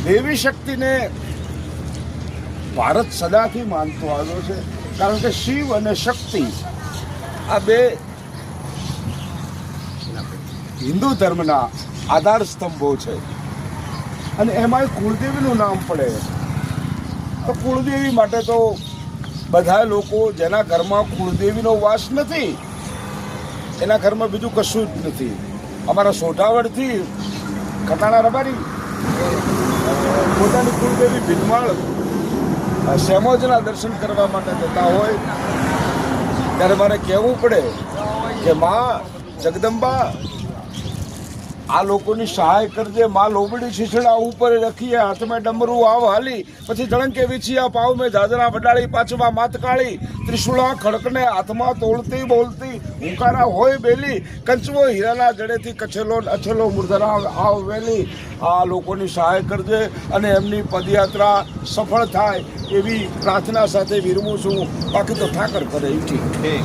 દેવી શક્તિને ભારત સદાથી માનતો આવ્યો છે, કારણ કે શિવ અને શક્તિ આ બે હિન્દુ ધર્મના આધાર સ્તંભો છે. અને એમાં કુળદેવીનું નામ પડે તો કુળદેવી માટે તો બધા લોકો જેના ઘરમાં કુળદેવીનો વાસ નથી એના ઘરમાં બીજું કશું જ નથી. અમારા સોઢાવડથી ખટાણા રબારી પોતાની કુળદેવી ભીલમાળ સેમોજના દર્શન કરવા માટે જતા હોય ત્યારે મારે કહેવું પડે કે માં જગદંબા આ લોકોની સહાય કરજે. માં લોબડી શીશડા ઉપર રખીએ, હાથમાં ડમરું આવ હાલી, પછી જળંકે વીછિયા પાવ મેં જાજરા વડાળી, પાછમાં માત કાળી, ત્રિશુળા ખડકને હાથમાં તોડતી બોલતી, હુંકારા હોય બેલી, કંચવો હીરાના જડેથી કછેલો અછેલો મૂર્ધરા આવ વેલી. આ લોકોની સહાય કરજે અને એમની પદયાત્રા સફળ થાય એવી પ્રાર્થના સાથે વિરમું છું. બાકી તો ઠાકર કરે ઠીક.